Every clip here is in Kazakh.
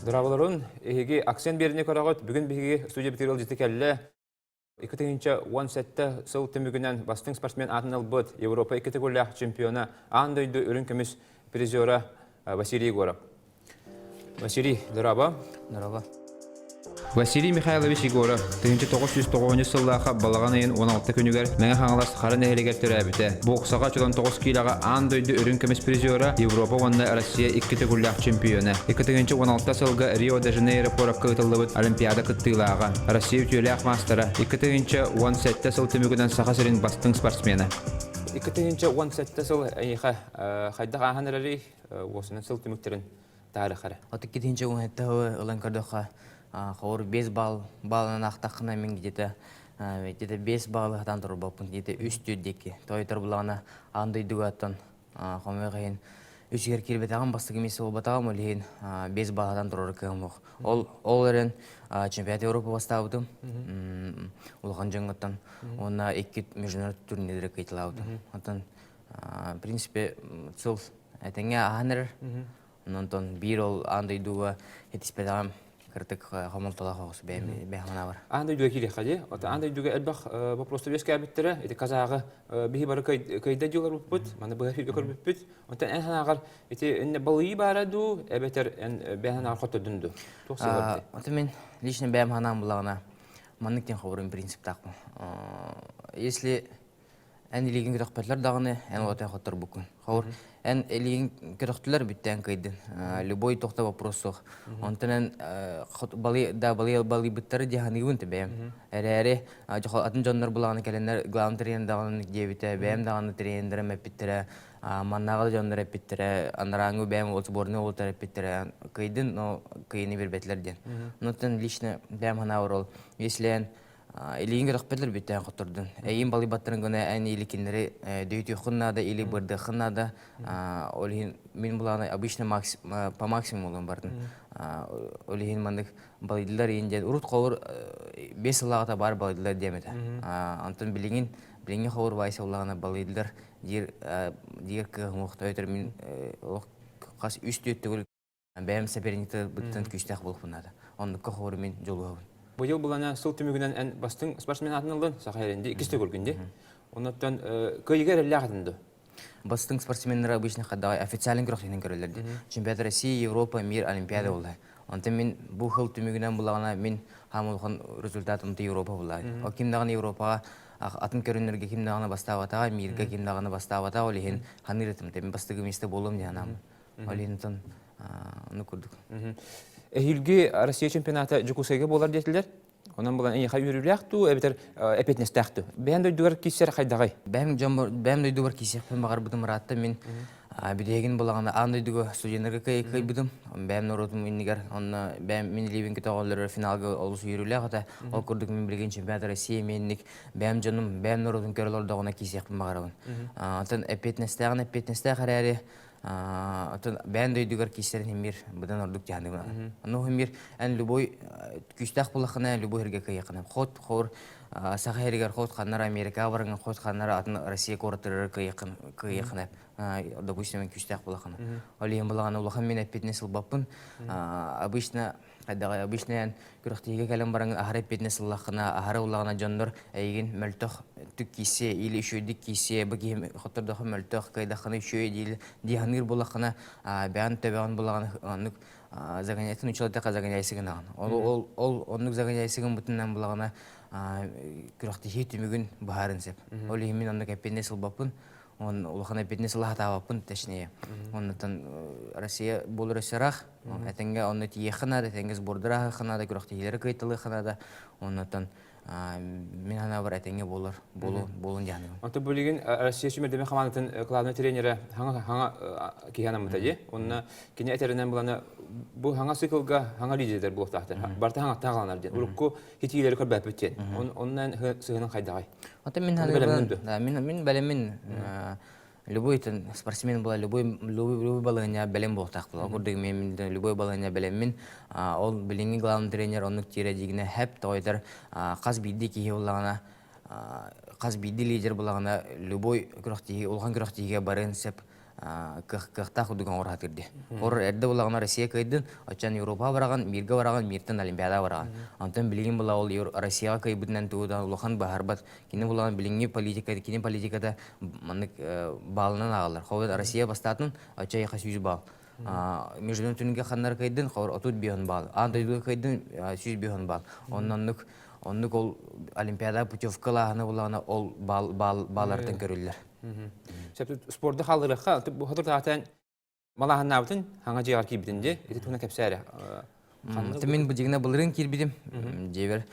Дұрабылырын, егеге акцент беріне көрағыт, бүгін бігеге студия бітірел жеті кәлі. 2017 сыл түмігінен бастың спортсмен атынал бұд Европа категориялық чемпионы андойды өрін көміс призера Василий Егоров. Василий, дұраба. Дұраба. Василий Михайлович Егоров 1990 сыллаға балаған айын 16 күнігер мәңі қаңылас қарын әлегер түрәбіті. Боксаға 99 килаға андойды өрін көміс призера Европа онна Россия 2 категориялық чемпионы. 2016 сылға Рио-де-Жанейро порапқа ұтылыбыт Олимпиада қыттылаға. Россия ütеліяқ мастера 2017 сыл түмігінен сақа сірін бастың спортсмені. 2017 сыл қайдақ ағын әрі осының сыл түміктерін тарихары. 2017 Хор 5 балынан ақтақына мен где-то 5 балықтан тұрып болпын, где-то 3 түйдекі. Тойытыр бұлағына андай дүгаттан қомай қайын. Үшігер келбет ағын бастық емесі ол батағым өлейін 5 балықтан тұрыр күйім оқ. Ол әрін чемпионат Европа бастауыдым. Улған жаңғыттан. Онына 2 международ турнирдері кейтілауыдым. В принципе, цыл әтіңе ағын әрір. Онтан бір ол андай дүға етіспетағым. Картык хамалтала хоос бәхмана бар. Андай дүгә киле хади. Андай дүгә әлбәх вопросты бескә биттерә. Эти казагы бихи бары кайда дилар бут. Мана бу хәфил бекөр бит. Онта эн ханагар эти эн балый бараду, әбетер эн бәхана хатта дүндү. Тохсылар. Онта мен лично бәхманам булагына манныктен хабарым принцип такмы. Если эн лиген грахпатлар дагыны эн ота хаттар букун. Хавар эн лиген грахтлар биттен кайдын. Любой тохта вопросох. Онтан балый биттер диханы гүнте бәм. Әре атын жоннор булагына келеннер главный тренер дагыны дебите бәм дагыны тренерлер мәпиттере. Маннагы жоннор әпиттере. Анраңы бәм ол сборны ол тарапиттере. Кайдын, но кайны бербетлерден. Онтан лично бәм ханаврол. Если Илиин грахпетлер биттен котурдун. Эйин балы баттырын гына эн иликинleri дөйтү хыннада или бырды хыннада олин мен буланы обычно по максимуму бардын. Олин мандык балыдылар инде урут ковур 5 лагата бар балыдылар демете. Антон билигин ховур вайса улагана балыдылар дир кыгмуктайтыр мен кас үстөттүгүл бәм соперникте биттен күчтәк булып бунада. Оннукка ховур мен жолугабын. Бұл ел бұлана сыл түмігінен ән бастың спортсмен атынылдың сақайренде ikisi көргенде. Оннаттан көйгер әлі ағытынды? Бастың спортсменлері обычно қадағай официален күрақтығын көрілерді. Чемпионат России, Европа, мир, Олимпиада болды. Онтан мен бұл қыл түмігінен бұлағына мен хамылған результатымды Европа болды. О кемдағын Европаға атын көрінерге кемдағына бастауатаға, мирге кемдағына бастауатаға олеген қаныр етімді. Мен бастығы месті болым де анам. Олегентін оны көрдік. Эхилги Россия чемпионаты жукусайга болар детилер. Онан булан эни хайюрүлякту, эбетер эпетнестакту. Бәм дойдугар кисер кайдагай. Бәм дойдугар кисер багар будым ратта мен бидеген булаганда андойдуга студентлерге кай будым. Бәм норотум иннигер, онна бәм мен ливин кетагаллар финалга олус юрүлягата. Ол көрдүк мен билген чемпионат Россия менник бәм жаным бәм норотум көрөлөр дагына кисер багарабын. Антан эпетнестаг харари бән дөйдігер кестерін емір бұдан ордық жағынды бұна. Оны емір ән любой күштақ бұлақына любой ерге кайықына. Қот қор сақа ерігер қот қаннар Америка барыңа қот қаннар атын Россия қораттырыр кайықына. Допустим, күштақ бұлақына. Ол ең бұлағына ұлақан мен әппетіне сылбаппын. Обычно ән күріқтіге кәлім барың ахар әппетіне сыллақына, ахары ұлағына жондар әйген мөлтіқ түк кесе, или үшөйдік кесе, бұгем қоттырдығы мөлтіқ кайдақына үшөй дейханыр бұлақына бән төбәғын бұлағына загоняйтын учалатақа загоняйсығын ағын. Ол онық загоняйсығын бұтыннан бұлағына күріқтіге түмігін бұхарын сеп. Ол емен онық әппетіне сылбаппын. Он улахана беднес лахатавапын точнее. Оннан Россия болыр өсірақ. Әтенге онны тиехана, әтенге сбордыраға ханада, күрақтегелері кайтылы ханада. Оннан мен ана бар әтенге болын жағынығым. Онты бөлеген Россия сүмердеме қаманытын клаудный тренері хаңа кейхана мұтаде. Онына кене әтерінен бұланы бұл хаңа сықылға хаңа лидерлер бұл оқтақтыр. Барты хаңа тағаланар ден. Ұрыққы хетигелері көрбәп өттен. Онынан сығының қайдағай. Мен бәлемін любой спортсмен была, любой балыгыня бәлем болтақ была. Көрдігі мен любой балыгыня бәлемін. Ол біліңгі главный тренер, оның тире дегіне әп тойдар қаз бейді кейі олағына қаз биди лидер булагана любой күрәхтиге улган күрәхтиге барын сеп кыхта худуган ор хатырды. Ор эрде булагана Россия кайдын, ачан Европа бараган, мирге бараган, миртен Олимпиада бараган. Антон билигин була ол Россияга кайбытнан туудан улахан бахарбат, кини булаган билинги политика, кини политикада манык балынан агалар. Ховет Россия бастатын, ача яха 100 бал. Международный түнге ханнар кайдын, хор отут бион бал. Андайдуга кайдын 100 бион бал. Оннаннык ол Олимпиада путевкалаһына булагана ол баллардан көрүлләр. Спортда халырыкка бу хатыр таатан малаһаннабытын хаңа жыгар кибитинде эти туна кепсәре. Мен бу дигне булырын кирбидим. Жебер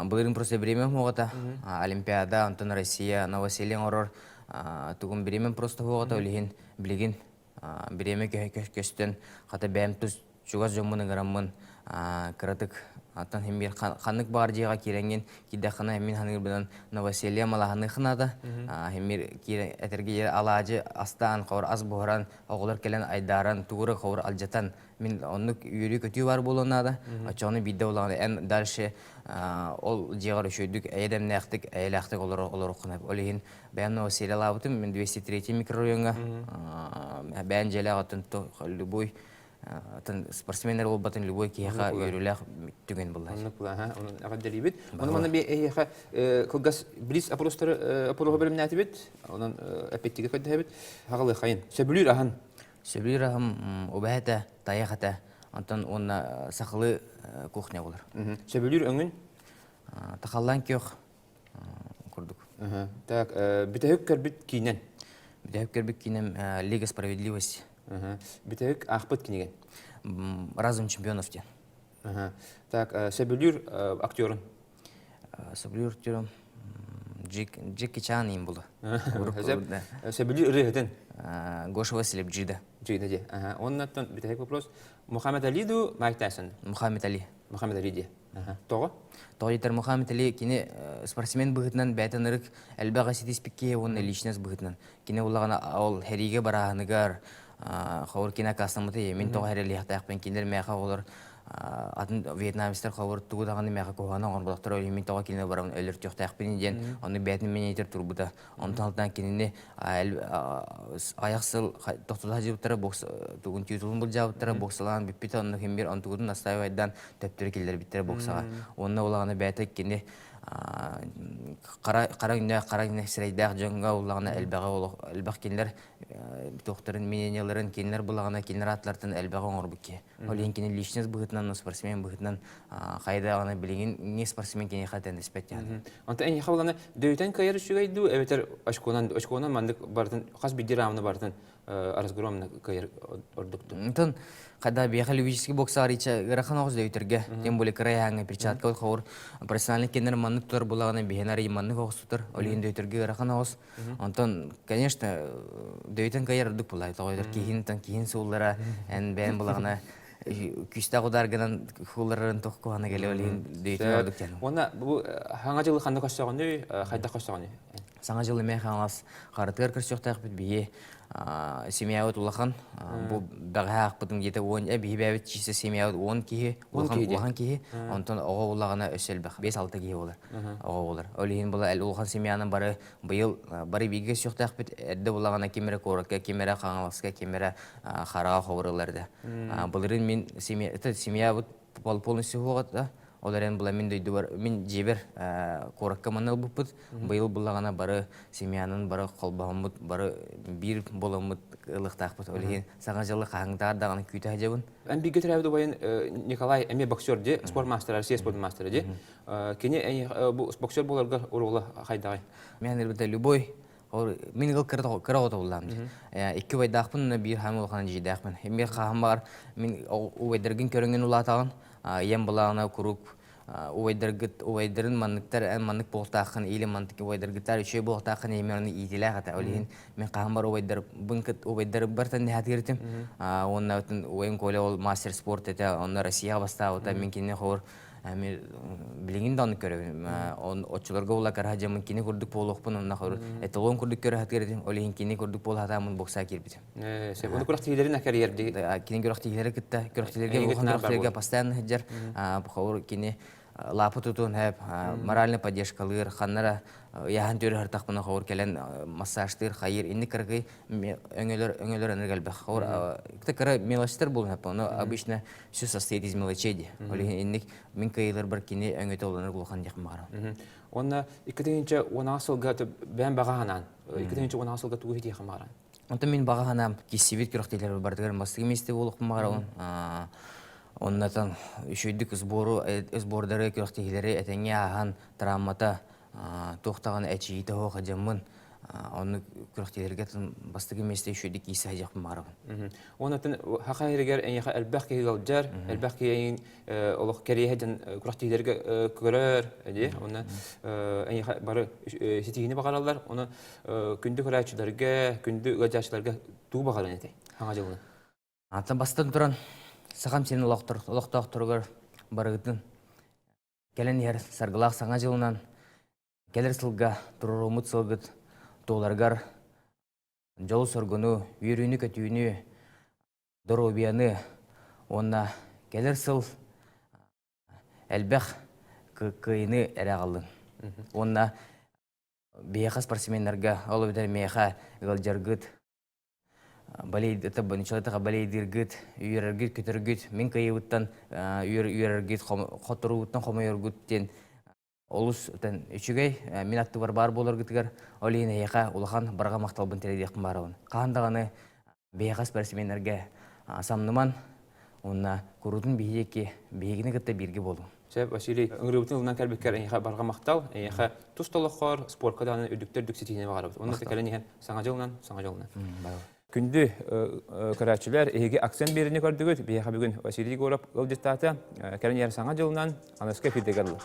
булырын просто время могата. Олимпиада, Антон Россия, Новоселен орор тугун беремен просто могата үлеген билеген береме көстен хата бәм туз чугас жоммуны гараммын кратык аттан хемир ханнык бар жыга киренген кидахана мен ханыр белән Новоселия малаһаны хынада хемир кире этерге алажы астан кавыр аз бохран оглар келен айдаран тугры кавыр алжатан мен оннык юри көтү бар болонада ачаны бидде улаган эн дальше ол жыгар шөйдүк эдем нактык элактык олар окунап олеген бәм Новоселия лабытым мен 203 микрорайонга бән желе атын любой тан спортсменнер бол батын любой киха өрүләх түген буллар. Оны агаддалибит. Оны мана бе эха кылгас брис апростор аполого белемнәти бит. Онан апеттиге кадда бит. Хагылы хайын. Сөбүлүр ахан. Сөбүлүр ахам обата таяхата. Антон онна сахлы кухня булар. Сөбүлүр өңүн тахаллан кёх курдук. Так, битәһүк кербит кинен. Битәһүк кербит кинем Лига справедливости. Битәһүк ахпыт кинеген. Разум чемпионов те. Так, Сөбүлүр актерын. Сөбүлүр актерым Джеки Чан им булды. Сөбүлүр рехтен. Гоша Василев Джида. Джида де. Оннан битәһүк вопрос. Мухаммед Али ду Майк Тайсон. Мухаммед Али. Мухаммед Али де. Тога? Тойтер Мухаммед Али кине спортсмен быгытнан бәтенрик әлбәгә ситиспикке он личность быгытнан. Кине улагана ол хәриге бараһыныгар хавыр кине кастамыты мен тога хәрәли хатакпен киндер мәхә олар атын вьетнамистер хавыр тугудаганы мәхә кохана орбалактар мен тога кине барам өлөр төхтәкпен дигән аны бәтен мен әйтер турбуда. Онтан кине аяксыл токтода җибтәре бокс тугын титулын бул җавыттары бокслан биппит аны хембер антугын настаивайдан төптөр килдер биттер боксага. Онна улаганы бәтек кине кара сирайдах жонга улагына элбәг кинлер докторын мененелерин кинлер булагына кинлер атлартын элбәг оңорбуке. Олен кине личность быгытнан спортсмен быгытнан кайда аны билген не спортсмен кине хатен диспетян. Анта эн яхалганы дөйтен кайыр шугайду эветер ашконан мандык бардын хас бидди рамны бардын аразгромны кайыр ордукту. Антон когда бияхал любительский боксар ича грахан огыз дөйтерге тем более краяңа перчатка хавыр профессиональный кинер маннык тутар булаганы бихенари маннык огыз тутар олен дөйтерге грахан огыз. Антон конечно дөйтен кайыр ордук булай тойдер кийин суулара эн бен булагына күстә гударгынан хулларын токкуана келе олен дөйтен ордук тен. Онда бу хаңа жылы кандай кашсаганы хайда кашсаганы. Саңа жылы мен хаңас карытыр кырсыктак бит бие семья вот улахан бу багах бутун где-то он бибевит чисто семья вот он кие улахан кие онтон ого улагана өсөлбак 5-6 кие болар ого болар олин була эл улахан семьянын бары быйыл бары биге сюктак бит эрде булагана кемере коракка кемере хаңаласка кемере харага ховрыларда булырын мен семья вот полностью хогат оларен була мен дөйдү бар мен жебер коракка манал буппут быйыл булагана бары семьянын бары колбамут бары бир боламут ылыктакпыт олеген сага жылы хаңдар даганы күтө жабын Эн биге требует воен Николай эме боксер де спорт мастер Россия спорт мастер де кене бу боксер боларга урулы хайдагай мен элбете любой мен гыл кырагыта булам эки байдакпын бир хамыл хана жидакпын эме хам бар мен уйдыргын көрөнгөн улатаган ем булагына куруп уйдырын манныктар маннык болтакын или маннык уйдыргытар үчө болтакын эмерни итиле хата олин мен хам бар уйдыр бынкыт уйдыр бартан хатыртым оннатын уен коле ол мастер спорт эте онна Россия бастабыта мен кине хор Ами билигин даны көрөм. Он очуларга ула каражамын кини курдук болохпун онна хор. Эталон курдук көрө хатырдым. Олин кини курдук бол хатамын бокса кирбит. Сеп оны курактилерин карьерди. Кини курактилери китте. Курактилерге ухнарларга постоянно хаджар. Хор кини лапы тутун хэп, моральный поддержкалыр, ханнара яхан төрі хартақпына қауыр келен массажтыр, хайыр, инни кіргі өңелер энергелбек. Кіті кірі мелочтар болын хэп, оны обычно все состоит из мелочей. Инник мен кайылар бір кені өңеті оланыр болған деқім бағарам. Онна иккетинче онасылга бән баганан. Иккетинче онасылга тугы диһә маран. Онта мен бағанам кисивит күрәктелер бардыгар мастыгы месте болуq магарам. Оннатан үшөйдүк сбордары күрәктелери этеңе ахан травмата тоқтаған әчиите хо хажамын. Оны күрәктелерге бастыгы месте үшөйдүк кисе хажак магарам. Оннатан хакайрыгар әйәхә әлбәккә галҗар, әлбәккә әйин олык кәриһәдән күрәктелерге көрәр, ди. Онна әйәхә бары ситигине багаралар, оны күндү көрәчләргә, күндү гаҗачларга туу багаран әйтә. Хаңа җылы. Ата бастан туран сахам сенин локтоктургар барыгытын. Келен ер саргылак саңа жылынан келер сылга турурумут сылгыт долларгар жол соргуну, үйрүнү көтүүнү, доробияны, онна келер сыл әлбәх кыйыны әрәғалын. Онна бейеқа спортсменлерге, олы бітер мейеқа ғалжаргыт, балейдиргыт, үйерергіт, көтергіт, мен кайыбыттан үйерергіт, қотыруыттан қомайыргыттен олыс үшігей, мен атты бар боларгытыгар, олейін аяқа улахан барға мақталбын тәредеқін барауын. Қағандағаны бейеқа спортсменлерге самныман, онна көрудың бейгіні гытта бірге болу. Шәп Василий, ыңгырыбытын ылынан кәрбеккәр әйәхә барға мақтал, әйәхә тусталыққар, спорткадан үдіктер дүксетіне бағарабыз. Оның тәкәлі неген саңа жылынан. Күнді көрәтшілер әйеге акцент беріне көрдігіт, бейеқа бүгін Василий Горов ғылдеттаты, кәрін ер саңа жылынан, анысқа фидегарлы.